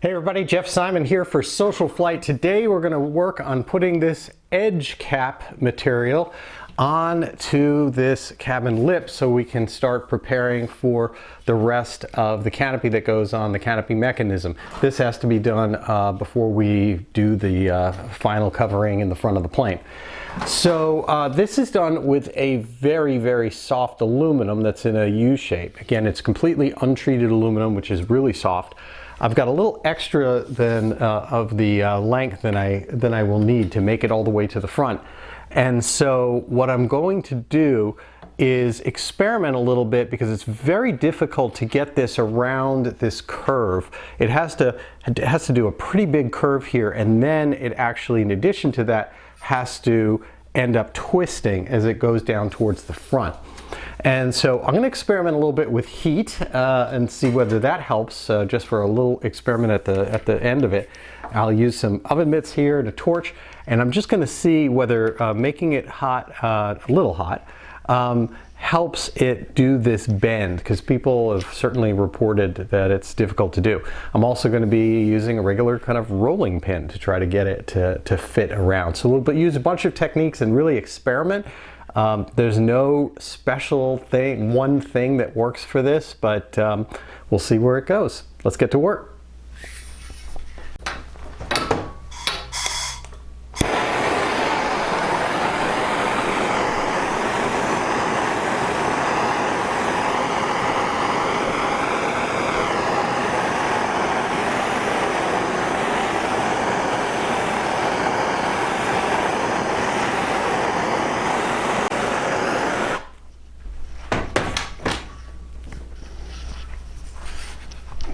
Hey everybody, Jeff Simon here for SocialFlight. Today we're going to work on putting this edge cap material onto this cabin lip so we can start preparing for the rest of the canopy that goes on the canopy mechanism. This has to be done before we do the final covering in the front of the plane. So this is done with a very soft aluminum that's in a U shape. Again, it's completely untreated aluminum, which is really soft. I've got a little extra than of the length than I will need to make it all the way to the front. And so what I'm going to do is experiment a little bit because it's very difficult to get this around this curve. It has to do a pretty big curve here, and then it actually, in addition to that, has to end up twisting as it goes down towards the front. And so I'm going to experiment a little bit with heat and see whether that helps, just for a little experiment at the end of it. I'll use some oven mitts here and a torch, and I'm just going to see whether making it hot, a little hot, helps it do this bend, because people have certainly reported that it's difficult to do. I'm also going to be using a regular kind of rolling pin to try to get it to fit around. So we'll use a bunch of techniques and really experiment. There's no special thing, one thing that works for this, but we'll see where it goes. Let's get to work.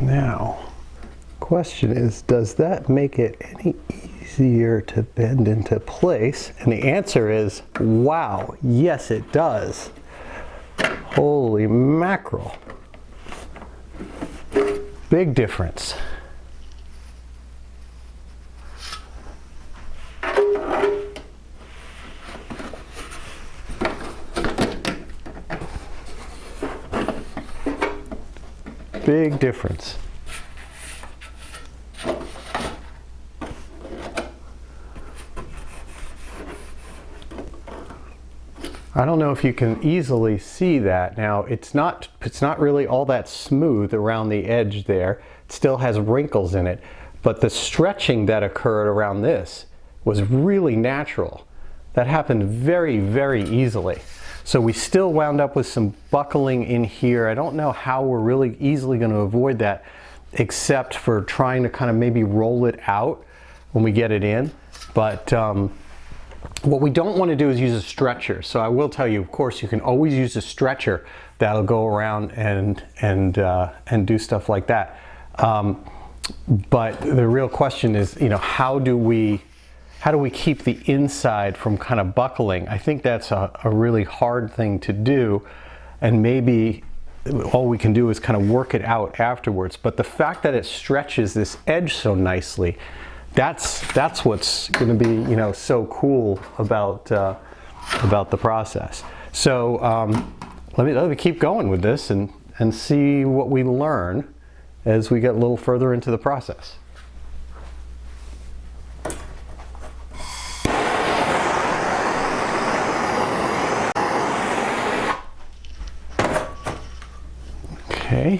Now, question is, does that make it any easier to bend into place? And the answer is, wow, yes it does. Holy mackerel. Big difference. Big difference. I don't know if you can easily see that. Now it's not really all that smooth around the edge there. It still has wrinkles in it, but the stretching that occurred around this was really natural. That happened very easily. So we still wound up with some buckling in here. I don't know how we're really easily going to avoid that, except for trying to kind of maybe roll it out when we get it in. But what we don't want to do is use a stretcher. So I will tell you, of course, you can always use a stretcher that'll go around and do stuff like that. But the real question is, you know, how do we keep the inside from kind of buckling? I think that's a really hard thing to do, and maybe all we can do is kind of work it out afterwards. But the fact that it stretches this edge so nicely, that's what's going to be, you know, so cool about the process. So let me keep going with this and see what we learn as we get a little further into the process. Okay.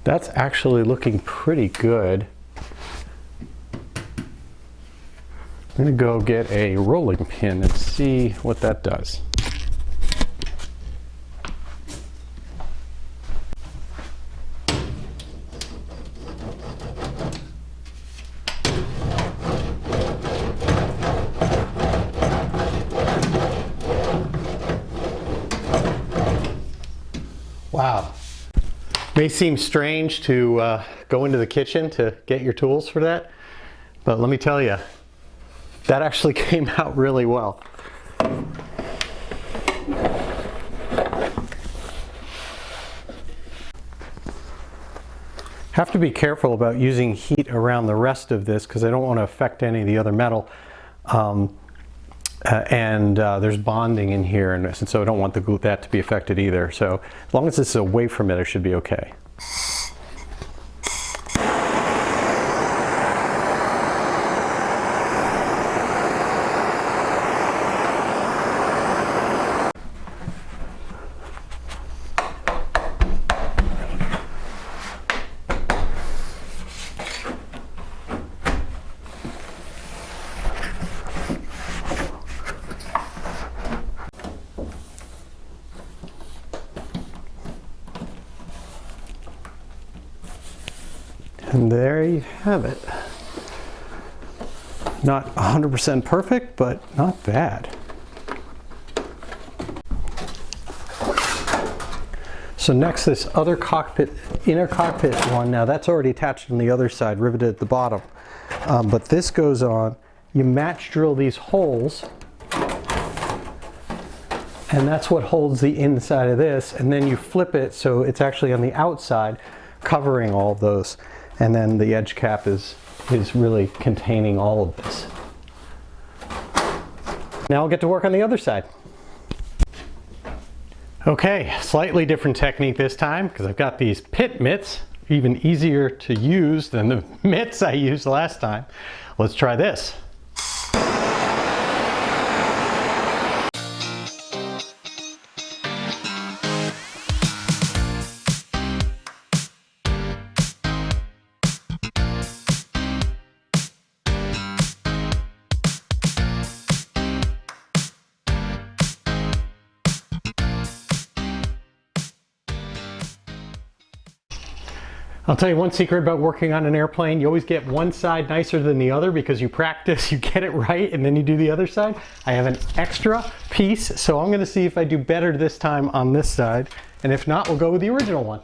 That's actually looking pretty good. I'm gonna go get a rolling pin and see what that does. Wow. May seem strange to go into the kitchen to get your tools for that, but let me tell you, that actually came out really well. Have to be careful about using heat around the rest of this because I don't want to affect any of the other metal. There's bonding in here, and so I don't want that to be affected either. So as long as this is away from it, it should be okay. And there you have it. Not 100% perfect, but not bad. So next, this other cockpit, inner cockpit one. Now that's already attached on the other side, riveted at the bottom. But this goes on. You match drill these holes, and that's what holds the inside of this. And then you flip it so it's actually on the outside, covering all of those. And then the edge cap is really containing all of this. Now I'll get to work on the other side. Okay, slightly different technique this time because I've got these pit mitts, even easier to use than the mitts I used last time. Let's try this. I'll tell you one secret about working on an airplane. You always get one side nicer than the other because you practice, you get it right, and then you do the other side. I have an extra piece, so I'm gonna see if I do better this time on this side, and if not, we'll go with the original one.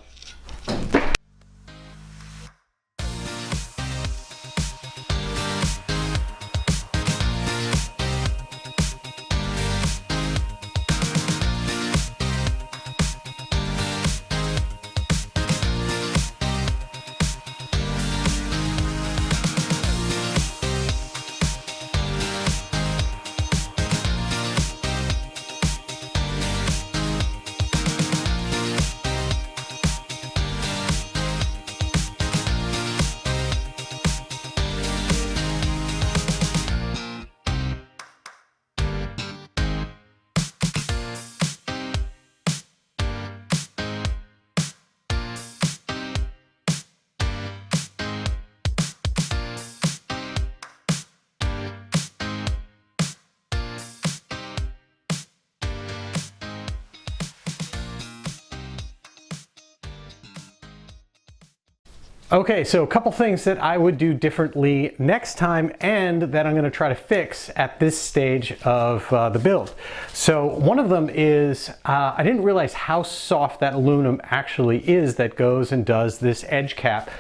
Okay, so a couple things that I would do differently next time and that I'm going to try to fix at this stage of the build. So one of them is I didn't realize how soft that aluminum actually is that goes and does this edge cap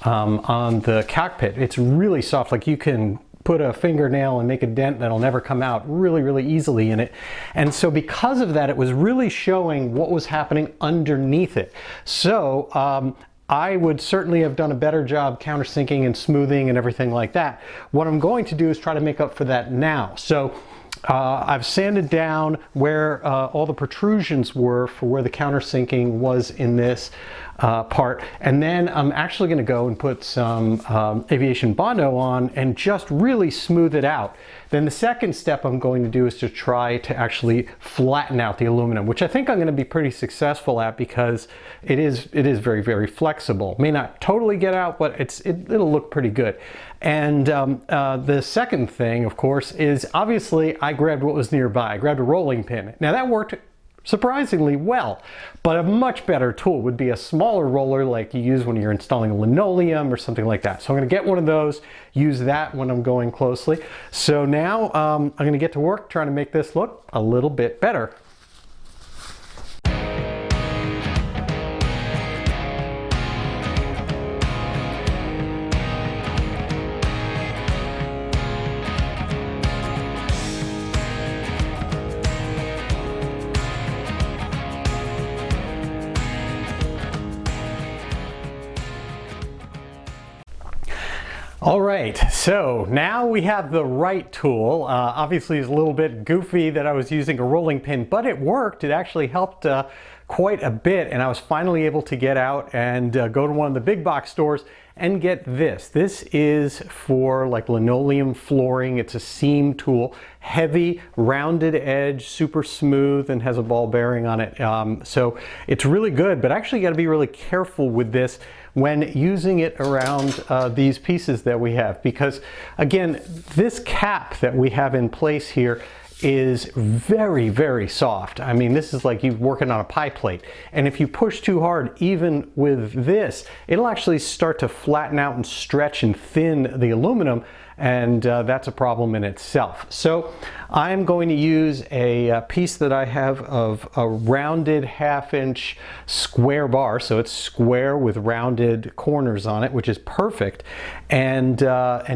on the cockpit. It's really soft, like you can put a fingernail and make a dent that'll never come out really easily in it. And so because of that, it was really showing what was happening underneath it. So I would certainly have done a better job countersinking and smoothing and everything like that. What I'm going to do is try to make up for that now. So I've sanded down where all the protrusions were for where the countersinking was in this. part. And then I'm actually going to go and put some aviation Bondo on and just really smooth it out. Then the second step I'm going to do is to try to actually flatten out the aluminum, which I think I'm going to be pretty successful at because it is very, very flexible. May not totally get out, but it'll look pretty good. And the second thing, of course, is obviously I grabbed what was nearby. I grabbed a rolling pin. Now that worked surprisingly well, but a much better tool would be a smaller roller like you use when you're installing a linoleum or something like that. So I'm going to get one of those, use that when I'm going closely. So now I'm going to get to work trying to make this look a little bit better. All right, so now we have the right tool. Obviously it's a little bit goofy that I was using a rolling pin, but it worked. It actually helped quite a bit, and I was finally able to get out and go to one of the big box stores and get this. This is for like linoleum flooring. It's a seam tool, heavy, rounded edge, super smooth, and has a ball bearing on it. So it's really good, but actually you got to be really careful with this when using it around these pieces that we have, because again, this cap that we have in place here is very, very soft. I mean, this is like you working on a pie plate. And if you push too hard, even with this, it'll actually start to flatten out and stretch and thin the aluminum, and that's a problem in itself. So I'm going to use a piece that I have of a rounded 1/2-inch square bar, so it's square with rounded corners on it, which is perfect, and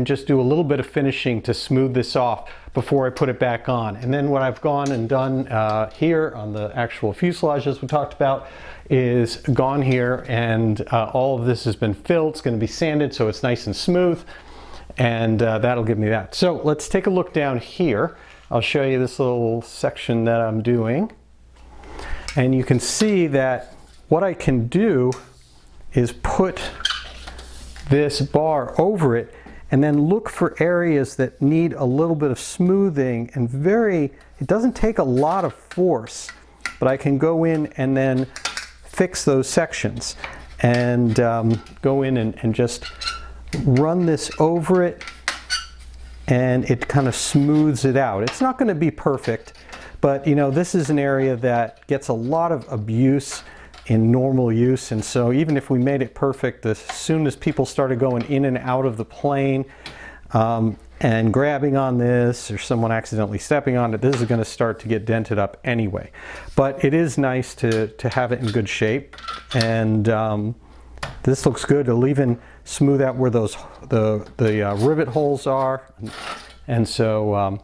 just do a little bit of finishing to smooth this off before I put it back on. And then what I've gone and done here on the actual fuselage, as we talked about, is gone here, and all of this has been filled. It's going to be sanded so it's nice and smooth, and that'll give me that. So let's take a look down here. I'll show you this little section that I'm doing, and you can see that what I can do is put this bar over it and then look for areas that need a little bit of smoothing, and it doesn't take a lot of force, but I can go in and then fix those sections and go in and just run this over it, and it kind of smooths it out. It's not going to be perfect, but you know, this is an area that gets a lot of abuse in normal use, and so even if we made it perfect, as soon as people started going in and out of the plane and grabbing on this, or someone accidentally stepping on it, this is going to start to get dented up anyway. But it is nice to have it in good shape, and this looks good. It'll even smooth out where the rivet holes are, and so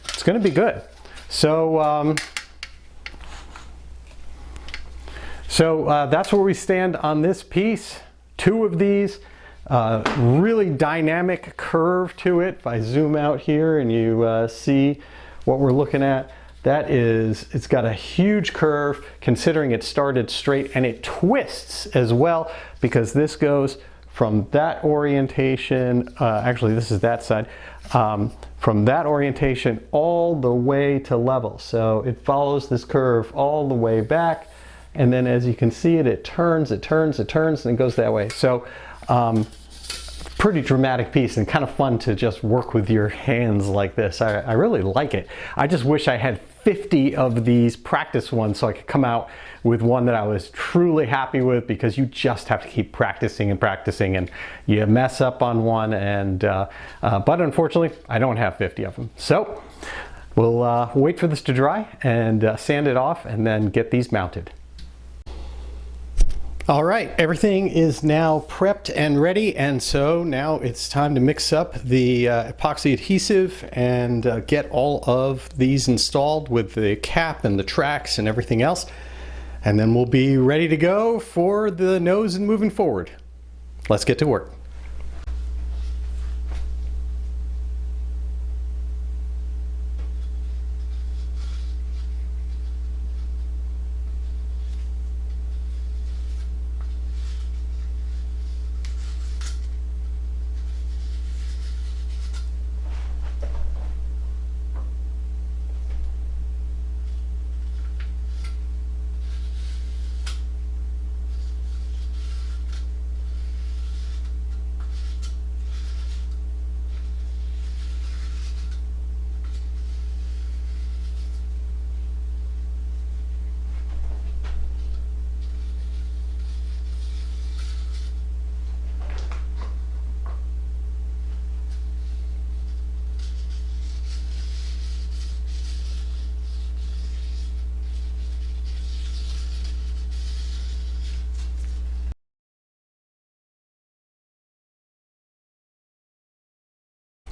it's going to be good. So that's where we stand on this piece. Two of these, really dynamic curve to it. If I zoom out here and you see what we're looking at, it's got a huge curve considering it started straight, and it twists as well because this goes from that orientation, actually this is that side, from that orientation all the way to level. So it follows this curve all the way back, and then as you can see it turns, and it goes that way. So pretty dramatic piece, and kind of fun to just work with your hands like this. I really like it. I just wish I had 50 of these practice ones so I could come out with one that I was truly happy with, because you just have to keep practicing and practicing, and you mess up on one, and but unfortunately I don't have 50 of them. So we'll wait for this to dry and sand it off and then get these mounted. All right, everything is now prepped and ready, and so now it's time to mix up the epoxy adhesive and get all of these installed with the cap and the tracks and everything else, and then we'll be ready to go for the nose and moving forward. Let's get to work.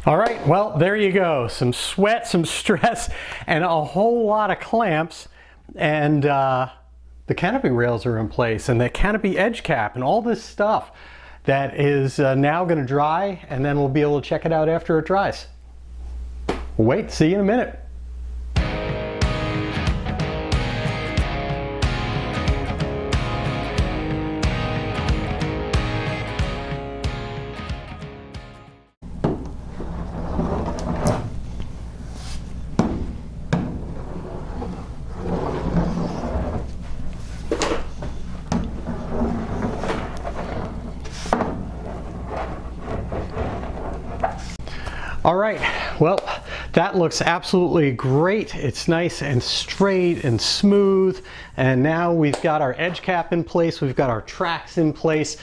All right, well, there you go. Some sweat, some stress, and a whole lot of clamps. And the canopy rails are in place, and the canopy edge cap, and all this stuff that is now going to dry, and then we'll be able to check it out after it dries. Wait, see you in a minute. All right, well, that looks absolutely great. It's nice and straight and smooth. And now we've got our edge cap in place, we've got our tracks in place,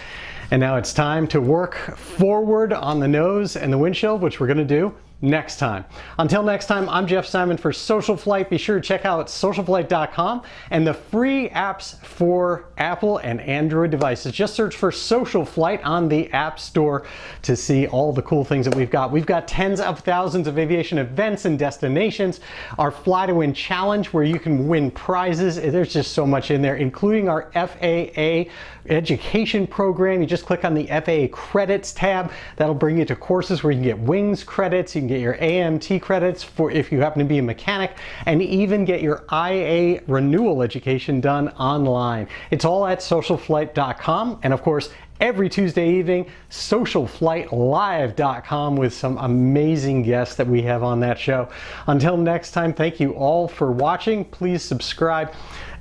and now it's time to work forward on the nose and the windshield, which we're gonna do next time. Until next time, I'm Jeff Simon for SocialFlight. Be sure to check out SocialFlight.com and the free apps for Apple and Android devices. Just search for SocialFlight on the App Store to see all the cool things that we've got. We've got tens of thousands of aviation events and destinations. Our Fly to Win Challenge, where you can win prizes. There's just so much in there, including our FAA education program. You just click on the FAA credits tab. That'll bring you to courses where you can get wings credits, you can get your AMT credits for if you happen to be a mechanic, and even get your IA renewal education done online. It's all at socialflight.com, and of course, every Tuesday evening, socialflightlive.com with some amazing guests that we have on that show. Until next time, thank you all for watching. Please subscribe,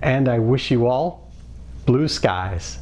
and I wish you all blue skies.